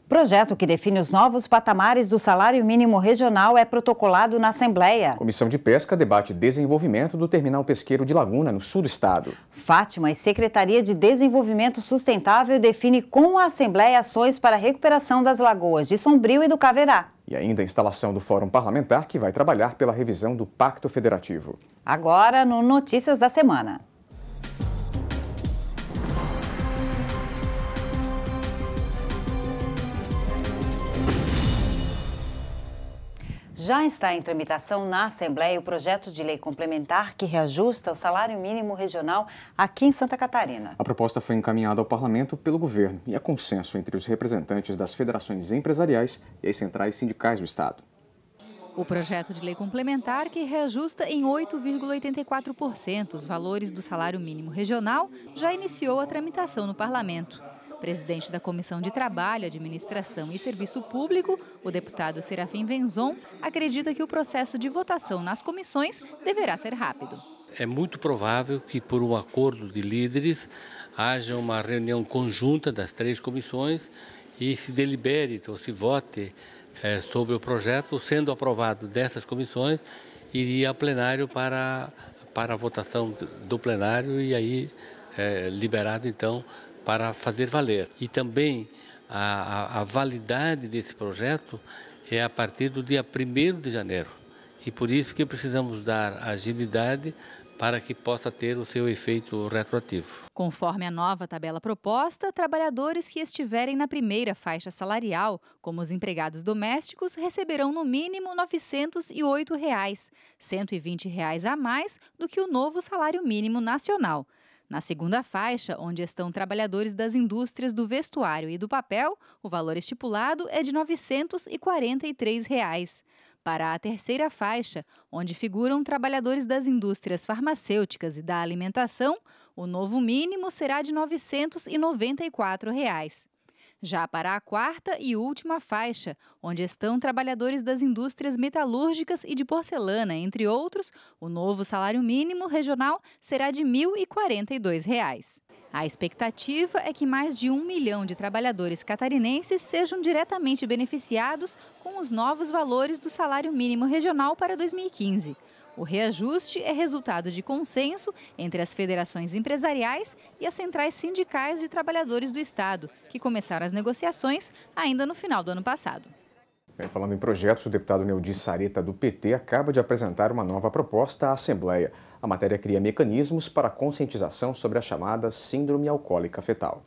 Projeto que define os novos patamares do salário mínimo regional é protocolado na Assembleia. A Comissão de Pesca debate desenvolvimento do terminal pesqueiro de Laguna, no sul do estado. Fátima e Secretaria de Desenvolvimento Sustentável define com a Assembleia ações para a recuperação das lagoas de Sombrio e do Caverá. E ainda a instalação do Fórum Parlamentar, que vai trabalhar pela revisão do Pacto Federativo. Agora no Notícias da Semana. Já está em tramitação na Assembleia o projeto de lei complementar que reajusta o salário mínimo regional aqui em Santa Catarina. A proposta foi encaminhada ao Parlamento pelo governo e há consenso entre os representantes das federações empresariais e as centrais sindicais do estado. O projeto de lei complementar que reajusta em 8,84% os valores do salário mínimo regional já iniciou a tramitação no Parlamento. Presidente da Comissão de Trabalho, Administração e Serviço Público, o deputado Serafim Venzon, acredita que o processo de votação nas comissões deverá ser rápido. É muito provável que, por um acordo de líderes, haja uma reunião conjunta das três comissões e se delibere ou se vote sobre o projeto, sendo aprovado dessas comissões, iria a plenário para a votação do plenário e aí liberado então para fazer valer. E também a validade desse projeto é a partir do dia 1º de janeiro. E por isso que precisamos dar agilidade para que possa ter o seu efeito retroativo. Conforme a nova tabela proposta, trabalhadores que estiverem na primeira faixa salarial, como os empregados domésticos, receberão no mínimo R$ 908, R$ 120 a mais do que o novo salário mínimo nacional. Na segunda faixa, onde estão trabalhadores das indústrias do vestuário e do papel, o valor estipulado é de R$ 943. Para a terceira faixa, onde figuram trabalhadores das indústrias farmacêuticas e da alimentação, o novo mínimo será de R$ 994. Já para a quarta e última faixa, onde estão trabalhadores das indústrias metalúrgicas e de porcelana, entre outros, o novo salário mínimo regional será de R$ 1.042. A expectativa é que mais de 1 milhão de trabalhadores catarinenses sejam diretamente beneficiados com os novos valores do salário mínimo regional para 2015. O reajuste é resultado de consenso entre as federações empresariais e as centrais sindicais de trabalhadores do estado, que começaram as negociações ainda no final do ano passado. Falando em projetos, o deputado Neudi Sareta, do PT, acaba de apresentar uma nova proposta à Assembleia. A matéria cria mecanismos para a conscientização sobre a chamada síndrome alcoólica fetal.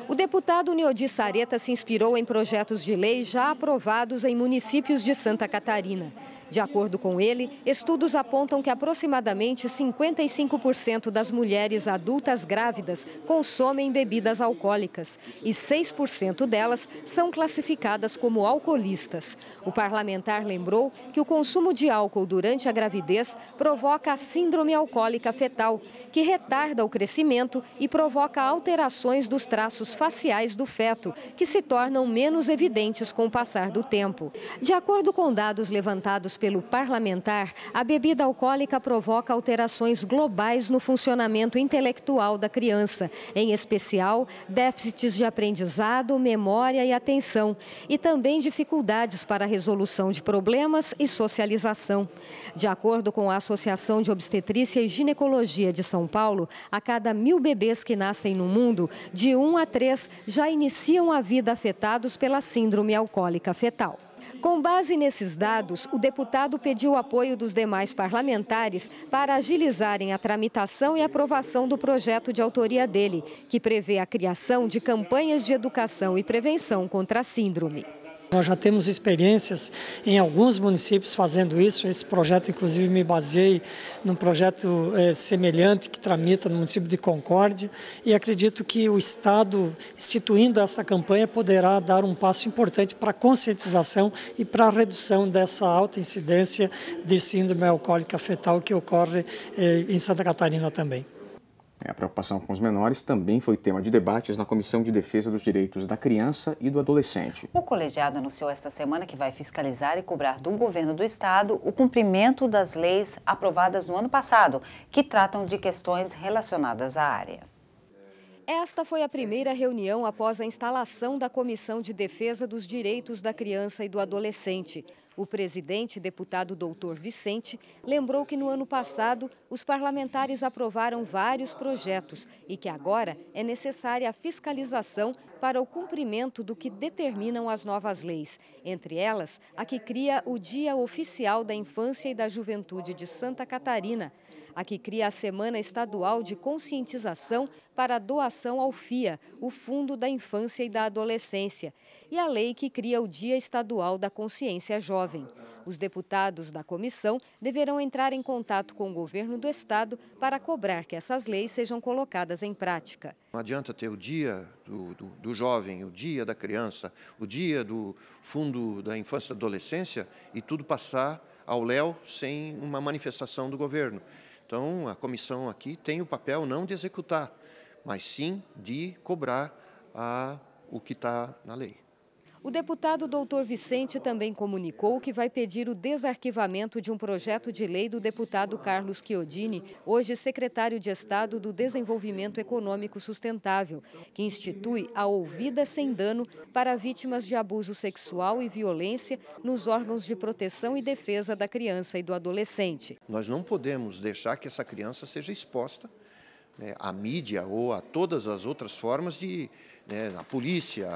O deputado Neudi Sareta se inspirou em projetos de lei já aprovados em municípios de Santa Catarina. De acordo com ele, estudos apontam que aproximadamente 55% das mulheres adultas grávidas consomem bebidas alcoólicas e 6% delas são classificadas como alcoolistas. O parlamentar lembrou que o consumo de álcool durante a gravidez provoca a síndrome alcoólica fetal, que retarda o crescimento e provoca alterações dos traços faciais do feto, que se tornam menos evidentes com o passar do tempo. De acordo com dados levantados pelo parlamentar, a bebida alcoólica provoca alterações globais no funcionamento intelectual da criança, em especial déficits de aprendizado, memória e atenção, e também dificuldades para a resolução de problemas e socialização. De acordo com a Associação de Obstetrícia e Ginecologia de São Paulo, a cada 1.000 bebês que nascem no mundo, de 1 a 3 já iniciam a vida afetados pela síndrome alcoólica fetal. Com base nesses dados, o deputado pediu o apoio dos demais parlamentares para agilizarem a tramitação e aprovação do projeto de autoria dele, que prevê a criação de campanhas de educação e prevenção contra a síndrome. Nós já temos experiências em alguns municípios fazendo isso. Esse projeto, inclusive, me baseei num projeto semelhante que tramita no município de Concórdia e acredito que o Estado, instituindo essa campanha, poderá dar um passo importante para a conscientização e para a redução dessa alta incidência de síndrome alcoólica fetal que ocorre em Santa Catarina também. A preocupação com os menores também foi tema de debates na Comissão de Defesa dos Direitos da Criança e do Adolescente. O colegiado anunciou esta semana que vai fiscalizar e cobrar do governo do estado o cumprimento das leis aprovadas no ano passado, que tratam de questões relacionadas à área. Esta foi a primeira reunião após a instalação da Comissão de Defesa dos Direitos da Criança e do Adolescente. O presidente, deputado Dr. Vicente, lembrou que no ano passado os parlamentares aprovaram vários projetos e que agora é necessária a fiscalização para o cumprimento do que determinam as novas leis. Entre elas, a que cria o Dia Oficial da Infância e da Juventude de Santa Catarina, a que cria a Semana Estadual de Conscientização para a doação ao FIA, o Fundo da Infância e da Adolescência, e a lei que cria o Dia Estadual da Consciência Jovem. Os deputados da comissão deverão entrar em contato com o governo do estado para cobrar que essas leis sejam colocadas em prática. Não adianta ter o Dia do Jovem, o Dia da Criança, o Dia do Fundo da Infância e da Adolescência e tudo passar ao léu sem uma manifestação do governo. Então, a comissão aqui tem o papel não de executar, mas sim de cobrar o que está na lei. O deputado Dr. Vicente também comunicou que vai pedir o desarquivamento de um projeto de lei do deputado Carlos Chiodini, hoje secretário de Estado do Desenvolvimento Econômico Sustentável, que institui a ouvida sem dano para vítimas de abuso sexual e violência nos órgãos de proteção e defesa da criança e do adolescente. Nós não podemos deixar que essa criança seja exposta à mídia ou a todas as outras formas de a polícia,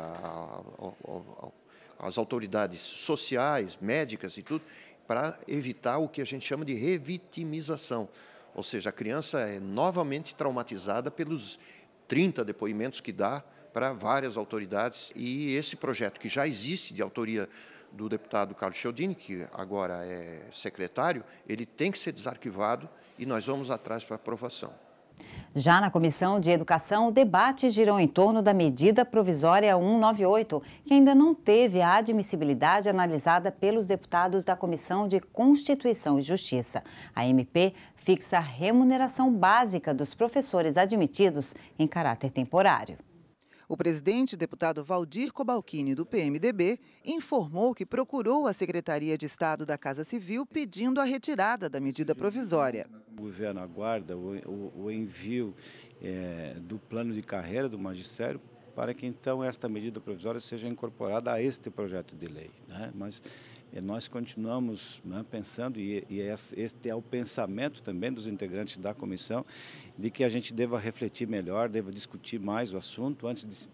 as autoridades sociais, médicas e tudo, para evitar o que a gente chama de revitimização. Ou seja, a criança é novamente traumatizada pelos 30 depoimentos que dá para várias autoridades. E esse projeto, que já existe de autoria do deputado Carlos Chiodini, que agora é secretário, ele tem que ser desarquivado e nós vamos atrás para aprovação. Já na Comissão de Educação, o debate girou em torno da medida provisória 198, que ainda não teve a admissibilidade analisada pelos deputados da Comissão de Constituição e Justiça. A MP fixa a remuneração básica dos professores admitidos em caráter temporário. O presidente, deputado Valdir Cobalcini, do PMDB, informou que procurou a Secretaria de Estado da Casa Civil pedindo a retirada da medida provisória. O governo aguarda o envio do plano de carreira do magistério para que então esta medida provisória seja incorporada a este projeto de lei, né? Mas nós continuamos pensando, e este é o pensamento também dos integrantes da comissão, de que a gente deva refletir melhor, deva discutir mais o assunto antes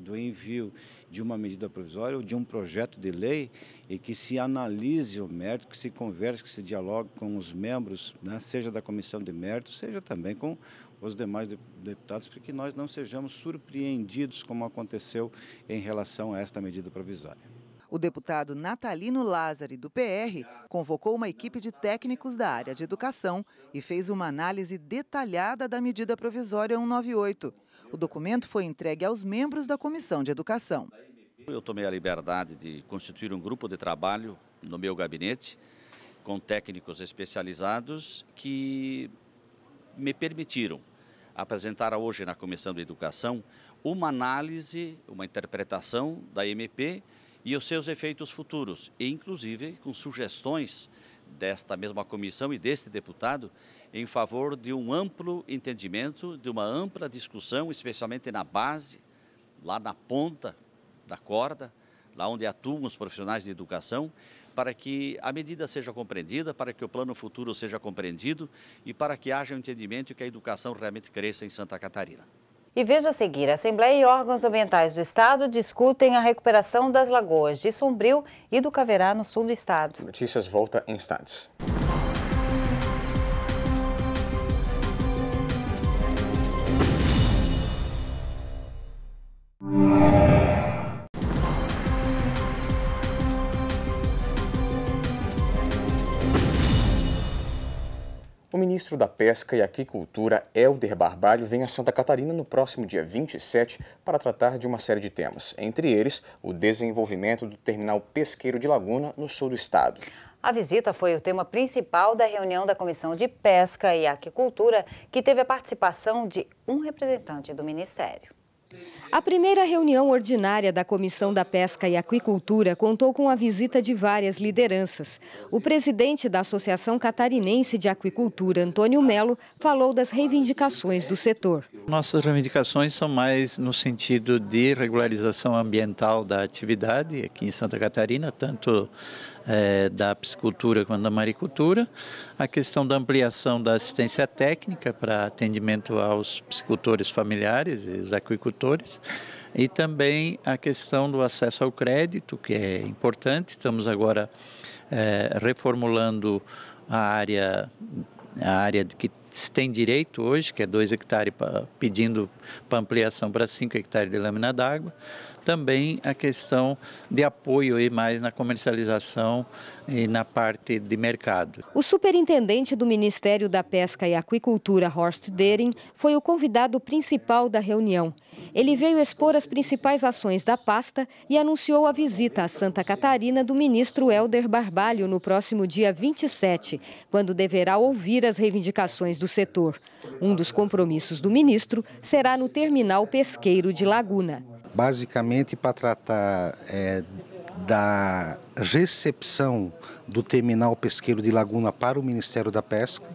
do envio de uma medida provisória ou de um projeto de lei, e que se analise o mérito, que se converse, que se dialogue com os membros, né, seja da comissão de mérito, seja também com os demais deputados, para que nós não sejamos surpreendidos como aconteceu em relação a esta medida provisória. O deputado Natalino Lázari, do PR, convocou uma equipe de técnicos da área de educação e fez uma análise detalhada da medida provisória 198. O documento foi entregue aos membros da Comissão de Educação. Eu tomei a liberdade de constituir um grupo de trabalho no meu gabinete, com técnicos especializados que me permitiram apresentar hoje na Comissão de Educação uma análise, uma interpretação da MP e os seus efeitos futuros, e inclusive com sugestões desta mesma comissão e deste deputado em favor de um amplo entendimento, de uma ampla discussão, especialmente na base, lá na ponta da corda, lá onde atuam os profissionais de educação, para que a medida seja compreendida, para que o plano futuro seja compreendido e para que haja um entendimento e que a educação realmente cresça em Santa Catarina. E veja a seguir, a Assembleia e órgãos ambientais do Estado discutem a recuperação das lagoas de Sombrio e do Caverá, no sul do Estado. Notícias volta em instantes. O ministro da Pesca e Aquicultura, Helder Barbalho, vem a Santa Catarina no próximo dia 27 para tratar de uma série de temas, entre eles o desenvolvimento do terminal pesqueiro de Laguna, no sul do estado. A visita foi o tema principal da reunião da Comissão de Pesca e Aquicultura, que teve a participação de um representante do Ministério. A primeira reunião ordinária da Comissão da Pesca e Aquicultura contou com a visita de várias lideranças. O presidente da Associação Catarinense de Aquicultura, Antônio Melo, falou das reivindicações do setor. Nossas reivindicações são mais no sentido de regularização ambiental da atividade aqui em Santa Catarina, tanto da piscicultura quanto da maricultura, a questão da ampliação da assistência técnica para atendimento aos piscicultores familiares e os aquicultores, e também a questão do acesso ao crédito, que é importante. Estamos agora reformulando a área que se tem direito hoje, que é 2 hectares, pedindo para ampliação para 5 hectares de lâmina d'água. Também a questão de apoio aí mais na comercialização e na parte de mercado. O superintendente do Ministério da Pesca e Aquicultura, Horst Dering, foi o convidado principal da reunião. Ele veio expor as principais ações da pasta e anunciou a visita a Santa Catarina do ministro Helder Barbalho no próximo dia 27, quando deverá ouvir as reivindicações do setor. Um dos compromissos do ministro será no terminal pesqueiro de Laguna. Basicamente para tratar da recepção do terminal pesqueiro de Laguna para o Ministério da Pesca.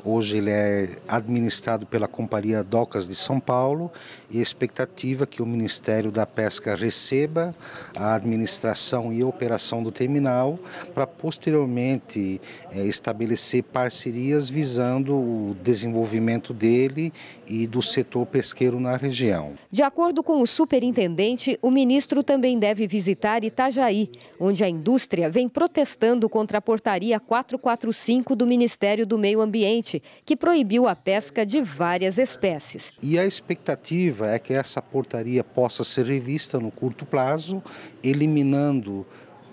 Hoje ele é administrado pela Companhia Docas de São Paulo e a expectativa é que o Ministério da Pesca receba a administração e operação do terminal para posteriormente estabelecer parcerias visando o desenvolvimento dele e do setor pesqueiro na região. De acordo com o superintendente, o ministro também deve visitar Itajaí, onde a indústria vem protestando contra a portaria 445 do Ministério do Meio Ambiente, que proibiu a pesca de várias espécies. E a expectativa é que essa portaria possa ser revista no curto prazo, eliminando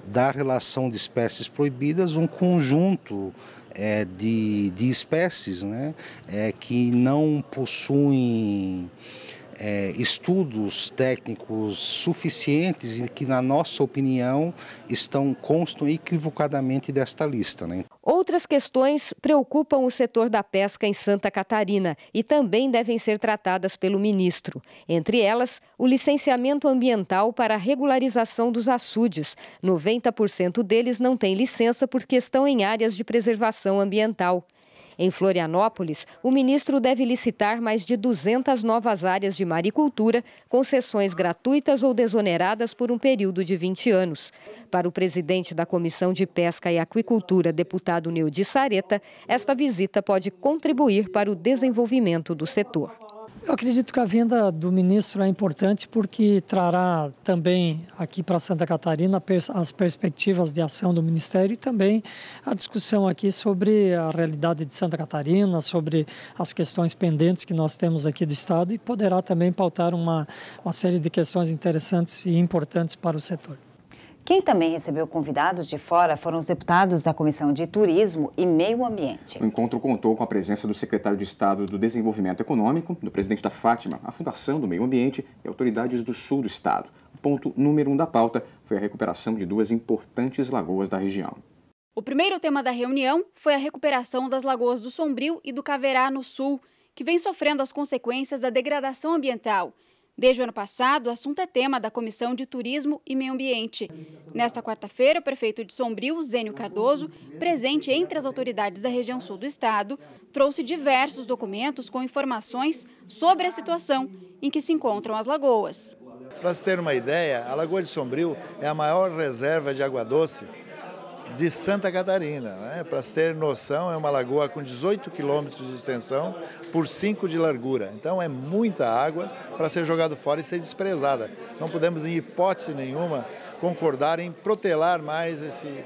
da relação de espécies proibidas um conjunto de espécies, né, que não possuem estudos técnicos suficientes e que, na nossa opinião, constam equivocadamente desta lista, né? Outras questões preocupam o setor da pesca em Santa Catarina e também devem ser tratadas pelo ministro. Entre elas, o licenciamento ambiental para a regularização dos açudes. 90% deles não têm licença porque estão em áreas de preservação ambiental. Em Florianópolis, o ministro deve licitar mais de 200 novas áreas de maricultura, com cessões gratuitas ou desoneradas por um período de 20 anos. Para o presidente da Comissão de Pesca e Aquicultura, deputado Neudi Sareta, esta visita pode contribuir para o desenvolvimento do setor. Eu acredito que a vinda do ministro é importante porque trará também aqui para Santa Catarina as perspectivas de ação do Ministério e também a discussão aqui sobre a realidade de Santa Catarina, sobre as questões pendentes que nós temos aqui do Estado e poderá também pautar uma série de questões interessantes e importantes para o setor. Quem também recebeu convidados de fora foram os deputados da Comissão de Turismo e Meio Ambiente. O encontro contou com a presença do secretário de Estado do Desenvolvimento Econômico, do presidente da Fátima, a Fundação do Meio Ambiente e autoridades do sul do estado. O ponto número 1 da pauta foi a recuperação de 2 importantes lagoas da região. O primeiro tema da reunião foi a recuperação das lagoas do Sombrio e do Caverá, no sul, que vem sofrendo as consequências da degradação ambiental. Desde o ano passado, o assunto é tema da Comissão de Turismo e Meio Ambiente. Nesta quarta-feira, o prefeito de Sombrio, Zênio Cardoso, presente entre as autoridades da região sul do estado, trouxe diversos documentos com informações sobre a situação em que se encontram as lagoas. Para se ter uma ideia, a Lagoa de Sombrio é a maior reserva de água doce de Santa Catarina, né? Para se ter noção, é uma lagoa com 18 quilômetros de extensão por 5 de largura. Então é muita água para ser jogada fora e ser desprezada. Não podemos, em hipótese nenhuma, concordar em protelar mais esse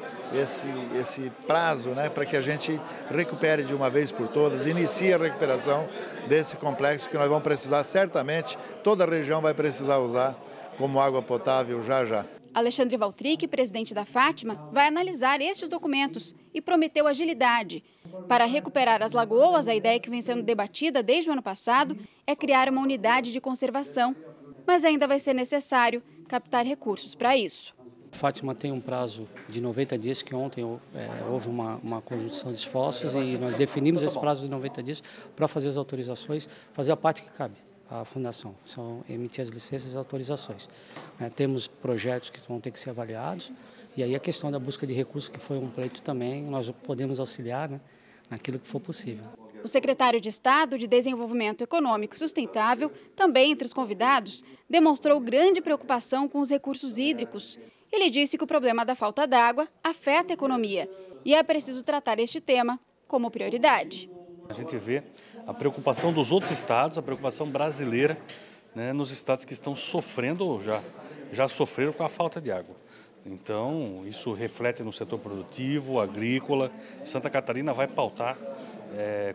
prazo, né? Para que a gente recupere de uma vez por todas, inicie a recuperação desse complexo que nós vamos precisar, certamente, toda a região vai precisar usar como água potável já. Alexandre Valtric, presidente da Fátima, vai analisar estes documentos e prometeu agilidade. Para recuperar as lagoas, a ideia que vem sendo debatida desde o ano passado é criar uma unidade de conservação, mas ainda vai ser necessário captar recursos para isso. A Fátima tem um prazo de 90 dias, que ontem houve uma conjunção de esforços e nós definimos esse prazo de 90 dias para fazer as autorizações, fazer a parte que cabe. a fundação, são emitir as licenças e autorizações. Temos projetos que vão ter que ser avaliados, e aí a questão da busca de recursos, que foi um pleito também, nós podemos auxiliar, né, naquilo que for possível. O secretário de Estado de Desenvolvimento Econômico Sustentável, também entre os convidados, demonstrou grande preocupação com os recursos hídricos. Ele disse que o problema da falta d'água afeta a economia e é preciso tratar este tema como prioridade. A gente vê a preocupação dos outros estados, a preocupação brasileira, né, nos estados que estão sofrendo ou já sofreram com a falta de água. Então, isso reflete no setor produtivo, agrícola. Santa Catarina vai pautar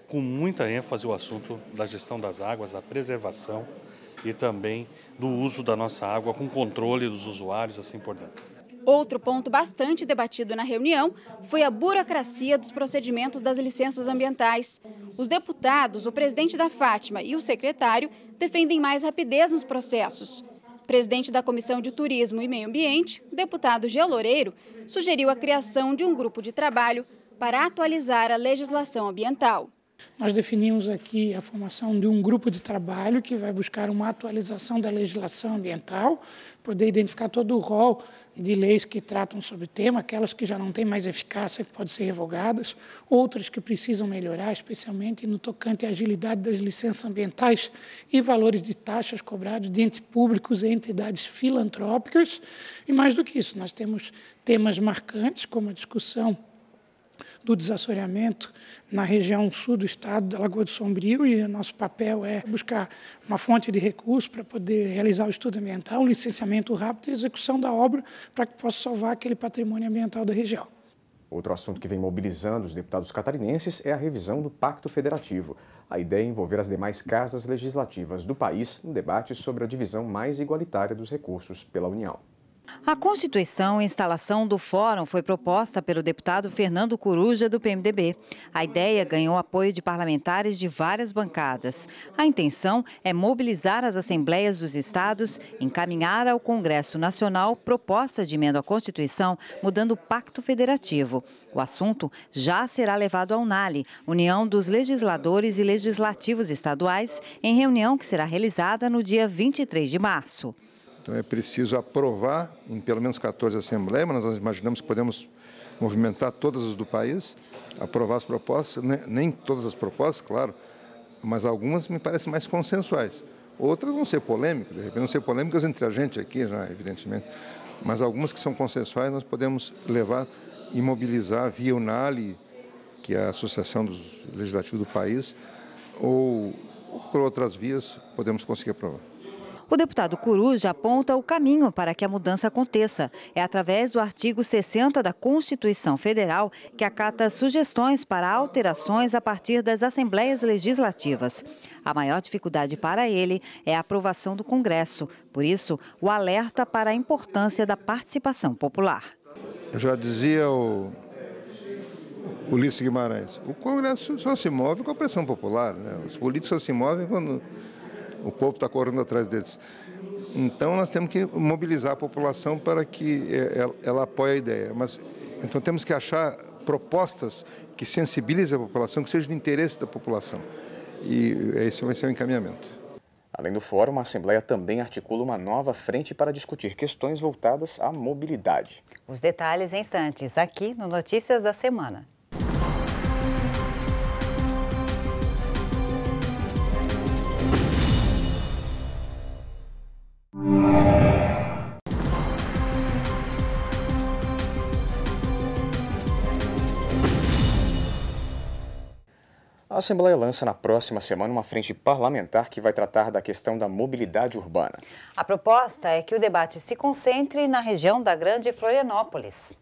com muita ênfase o assunto da gestão das águas, da preservação e também do uso da nossa água com controle dos usuários, assim por diante. Outro ponto bastante debatido na reunião foi a burocracia dos procedimentos das licenças ambientais. Os deputados, o presidente da Fátima e o secretário defendem mais rapidez nos processos. O presidente da Comissão de Turismo e Meio Ambiente, o deputado Jean Loureiro, sugeriu a criação de um grupo de trabalho para atualizar a legislação ambiental. Nós definimos aqui a formação de um grupo de trabalho que vai buscar uma atualização da legislação ambiental, poder identificar todo o rol de leis que tratam sobre o tema, aquelas que já não têm mais eficácia, que podem ser revogadas, outras que precisam melhorar, especialmente no tocante à agilidade das licenças ambientais e valores de taxas cobrados de entes públicos e entidades filantrópicas. E mais do que isso, nós temos temas marcantes, como a discussão do desassoreamento na região sul do estado da Lagoa do Sombrio, e o nosso papel é buscar uma fonte de recursos para poder realizar o estudo ambiental, o licenciamento rápido e a execução da obra para que possa salvar aquele patrimônio ambiental da região. Outro assunto que vem mobilizando os deputados catarinenses é a revisão do Pacto Federativo. A ideia é envolver as demais casas legislativas do país no debate sobre a divisão mais igualitária dos recursos pela União. A constituição e instalação do fórum foi proposta pelo deputado Fernando Coruja, do PMDB. A ideia ganhou apoio de parlamentares de várias bancadas. A intenção é mobilizar as assembleias dos estados, encaminhar ao Congresso Nacional proposta de emenda à Constituição, mudando o Pacto Federativo. O assunto já será levado à UNALI, União dos Legisladores e Legislativos Estaduais, em reunião que será realizada no dia 23 de março. Então é preciso aprovar em pelo menos 14 assembleias, mas nós imaginamos que podemos movimentar todas as do país, aprovar as propostas, nem todas as propostas, claro, mas algumas me parecem mais consensuais. Outras vão ser polêmicas, de repente vão ser polêmicas entre a gente aqui, já, evidentemente, mas algumas que são consensuais nós podemos levar e mobilizar via UNALI, que é a Associação dos Legislativos do país, ou por outras vias podemos conseguir aprovar. O deputado Coruja aponta o caminho para que a mudança aconteça. É através do artigo 60 da Constituição Federal que acata sugestões para alterações a partir das assembleias legislativas. A maior dificuldade para ele é a aprovação do Congresso. Por isso, o alerta para a importância da participação popular. Eu já dizia o Ulisses Guimarães, o Congresso só se move com a pressão popular, né? Os políticos só se movem quando o povo está correndo atrás deles. Então, nós temos que mobilizar a população para que ela apoie a ideia. Então, temos que achar propostas que sensibilizem a população, que sejam de interesse da população. E esse vai ser o encaminhamento. Além do fórum, a Assembleia também articula uma nova frente para discutir questões voltadas à mobilidade. Os detalhes em instantes, aqui no Notícias da Semana. A Assembleia lança na próxima semana uma frente parlamentar que vai tratar da questão da mobilidade urbana. A proposta é que o debate se concentre na região da Grande Florianópolis.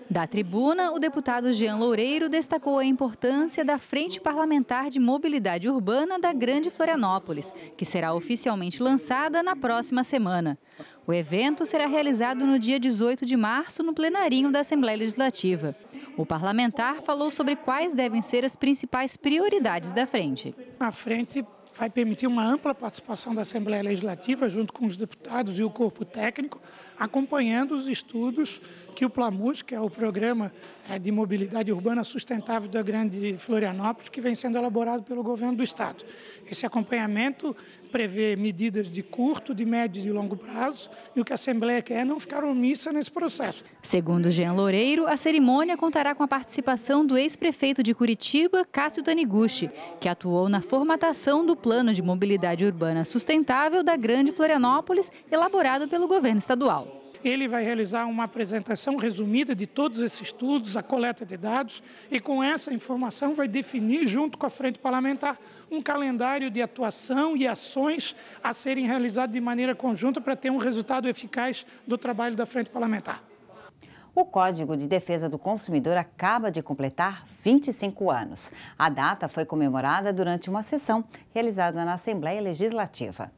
Da tribuna, o deputado Jean Loureiro destacou a importância da Frente Parlamentar de Mobilidade Urbana da Grande Florianópolis, que será oficialmente lançada na próxima semana. O evento será realizado no dia 18 de março, no plenarinho da Assembleia Legislativa. O parlamentar falou sobre quais devem ser as principais prioridades da frente. A frente vai permitir uma ampla participação da Assembleia Legislativa, junto com os deputados e o corpo técnico, acompanhando os estudos que o PLAMUS, que é o Programa de Mobilidade Urbana Sustentável da Grande Florianópolis, que vem sendo elaborado pelo governo do estado. Esse acompanhamento prevê medidas de curto, de médio e de longo prazo, e o que a Assembleia quer é não ficar omissa nesse processo. Segundo Jean Loureiro, a cerimônia contará com a participação do ex-prefeito de Curitiba, Cássio Taniguchi, que atuou na formatação do Plano de Mobilidade Urbana Sustentável da Grande Florianópolis, elaborado pelo governo estadual. Ele vai realizar uma apresentação resumida de todos esses estudos, a coleta de dados, e com essa informação vai definir, junto com a Frente Parlamentar, um calendário de atuação e ações a serem realizadas de maneira conjunta para ter um resultado eficaz do trabalho da Frente Parlamentar. O Código de Defesa do Consumidor acaba de completar 25 anos. A data foi comemorada durante uma sessão realizada na Assembleia Legislativa.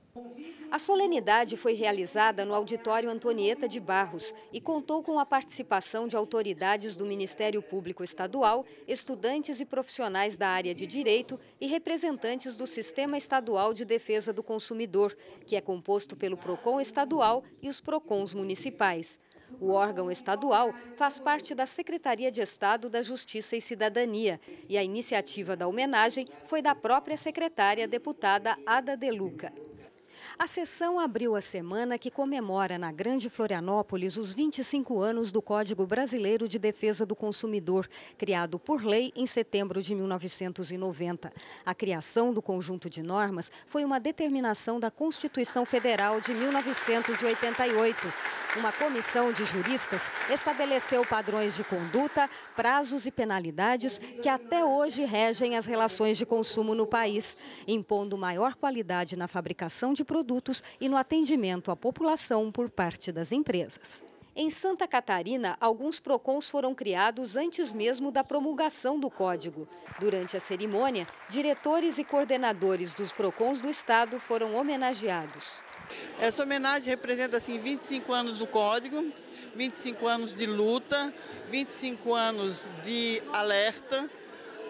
A solenidade foi realizada no Auditório Antonieta de Barros e contou com a participação de autoridades do Ministério Público Estadual, estudantes e profissionais da área de direito e representantes do Sistema Estadual de Defesa do Consumidor, que é composto pelo PROCON estadual e os PROCONs municipais. O órgão estadual faz parte da Secretaria de Estado da Justiça e Cidadania e a iniciativa da homenagem foi da própria secretária deputada Ada De Luca. A sessão abriu a semana que comemora na Grande Florianópolis os 25 anos do Código Brasileiro de Defesa do Consumidor, criado por lei em setembro de 1990. A criação do conjunto de normas foi uma determinação da Constituição Federal de 1988. Uma comissão de juristas estabeleceu padrões de conduta, prazos e penalidades que até hoje regem as relações de consumo no país, impondo maior qualidade na fabricação de produtos e no atendimento à população por parte das empresas. Em Santa Catarina, alguns PROCONs foram criados antes mesmo da promulgação do Código. Durante a cerimônia, diretores e coordenadores dos PROCONs do estado foram homenageados. Essa homenagem representa 25 anos do Código, 25 anos de luta, 25 anos de alerta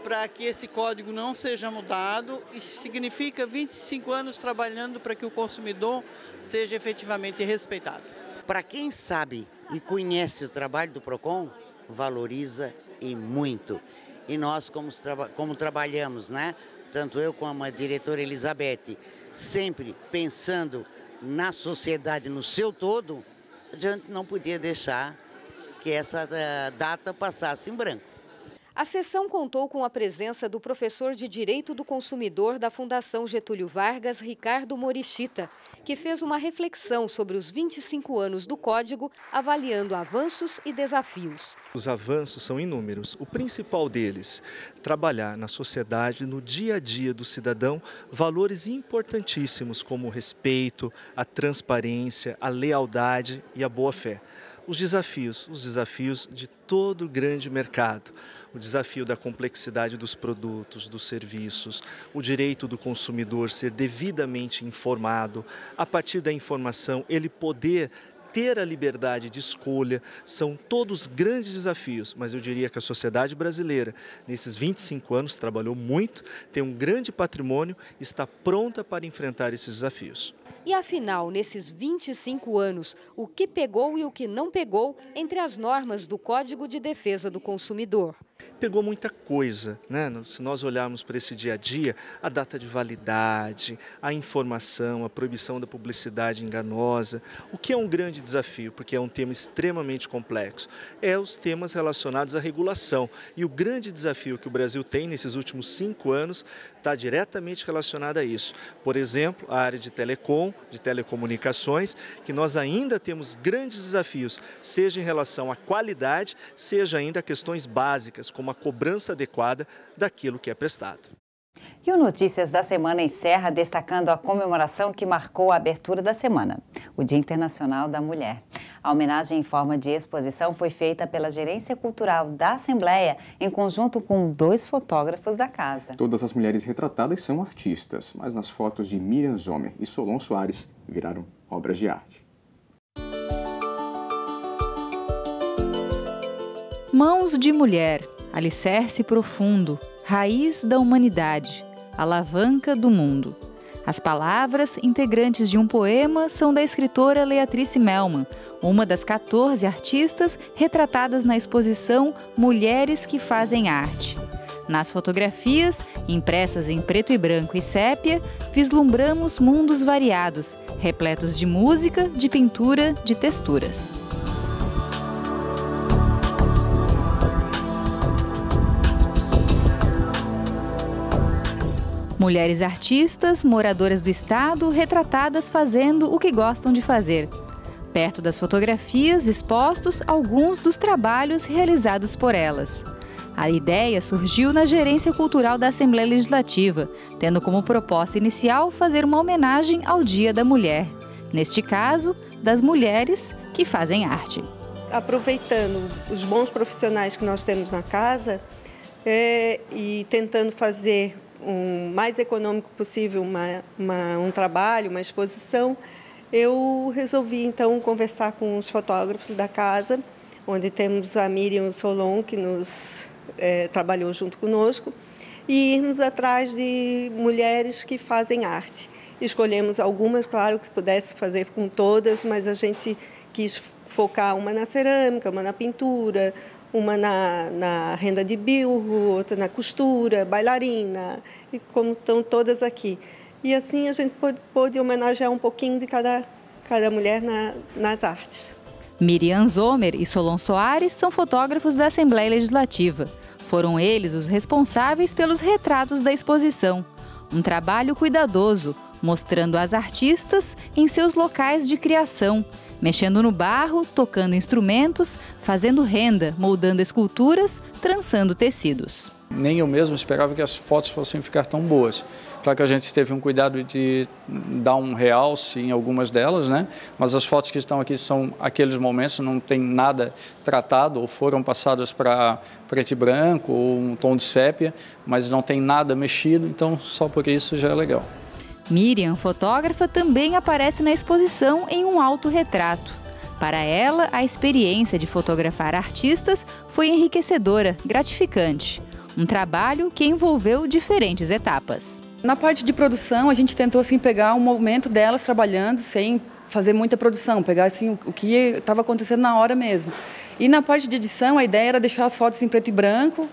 para que esse código não seja mudado. Isso significa 25 anos trabalhando para que o consumidor seja efetivamente respeitado. Para quem sabe e conhece o trabalho do PROCON, valoriza e muito. E nós, como trabalhamos, né? Tanto eu como a diretora Elizabeth, sempre pensando na sociedade no seu todo, a gente não podia deixar que essa data passasse em branco. A sessão contou com a presença do professor de Direito do Consumidor da Fundação Getúlio Vargas, Ricardo Morichita, que fez uma reflexão sobre os 25 anos do Código, avaliando avanços e desafios. Os avanços são inúmeros. O principal deles, trabalhar na sociedade, no dia a dia do cidadão, valores importantíssimos como o respeito, a transparência, a lealdade e a boa-fé. Os desafios de todo o grande mercado, o desafio da complexidade dos produtos, dos serviços, o direito do consumidor ser devidamente informado, a partir da informação ele poder ter a liberdade de escolha, são todos grandes desafios, mas eu diria que a sociedade brasileira, nesses 25 anos, trabalhou muito, tem um grande patrimônio e está pronta para enfrentar esses desafios. E afinal, nesses 25 anos, o que pegou e o que não pegou entre as normas do Código de Defesa do Consumidor? Pegou muita coisa, né? Se nós olharmos para esse dia a dia, a data de validade, a informação, a proibição da publicidade enganosa, o que é um grande desafio, porque é um tema extremamente complexo, é os temas relacionados à regulação. E o grande desafio que o Brasil tem nesses últimos 5 anos está diretamente relacionado a isso. Por exemplo, a área de telecom, de telecomunicações, que nós ainda temos grandes desafios, seja em relação à qualidade, seja ainda a questões básicas, como a cobrança adequada daquilo que é prestado. E o Notícias da Semana encerra destacando a comemoração que marcou a abertura da semana, o Dia Internacional da Mulher. A homenagem em forma de exposição foi feita pela Gerência Cultural da Assembleia, em conjunto com 2 fotógrafos da casa. Todas as mulheres retratadas são artistas, mas nas fotos de Miriam Zomer e Solon Soares viraram obras de arte. Mãos de mulher, alicerce profundo, raiz da humanidade, alavanca do mundo. As palavras, integrantes de um poema, são da escritora Leatrice Melman, uma das 14 artistas retratadas na exposição Mulheres que Fazem Arte. Nas fotografias, impressas em preto e branco e sépia, vislumbramos mundos variados, repletos de música, de pintura, de texturas. Mulheres artistas, moradoras do estado, retratadas fazendo o que gostam de fazer. Perto das fotografias, expostos alguns dos trabalhos realizados por elas. A ideia surgiu na Gerência Cultural da Assembleia Legislativa, tendo como proposta inicial fazer uma homenagem ao Dia da Mulher. Neste caso, das mulheres que fazem arte. Aproveitando os bons profissionais que nós temos na casa e tentando fazer o mais econômico possível um trabalho, uma exposição, eu resolvi então conversar com os fotógrafos da casa, onde temos a Miriam Solon, que nos trabalhou junto conosco, e irmos atrás de mulheres que fazem arte. Escolhemos algumas, claro, que pudesse fazer com todas, mas a gente quis focar uma na cerâmica, uma na pintura, uma na renda de bilro, outra na costura, bailarina, e como estão todas aqui. E assim a gente pôde homenagear um pouquinho de cada mulher nas artes. Miriam Zomer e Solon Soares são fotógrafos da Assembleia Legislativa. Foram eles os responsáveis pelos retratos da exposição. Um trabalho cuidadoso, mostrando as artistas em seus locais de criação, mexendo no barro, tocando instrumentos, fazendo renda, moldando esculturas, trançando tecidos. Nem eu mesmo esperava que as fotos fossem ficar tão boas. Claro que a gente teve um cuidado de dar um realce em algumas delas, né? Mas as fotos que estão aqui são aqueles momentos, não tem nada tratado ou foram passadas para preto e branco ou um tom de sépia, mas não tem nada mexido, então só por isso já é legal. Miriam, fotógrafa, também aparece na exposição em um autorretrato. Para ela, a experiência de fotografar artistas foi enriquecedora, gratificante. Um trabalho que envolveu diferentes etapas. Na parte de produção, a gente tentou assim, pegar um momento delas trabalhando sem fazer muita produção, pegar assim, o que estava acontecendo na hora mesmo. E na parte de edição, a ideia era deixar as fotos em preto e branco,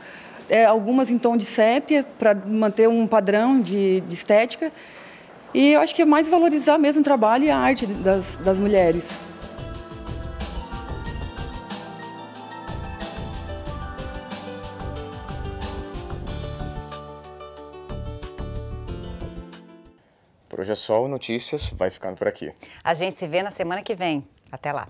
algumas em tom de sépia, para manter um padrão de estética. E eu acho que é mais valorizar mesmo o trabalho e a arte das mulheres. Por hoje é só, o Notícias vai ficando por aqui. A gente se vê na semana que vem. Até lá.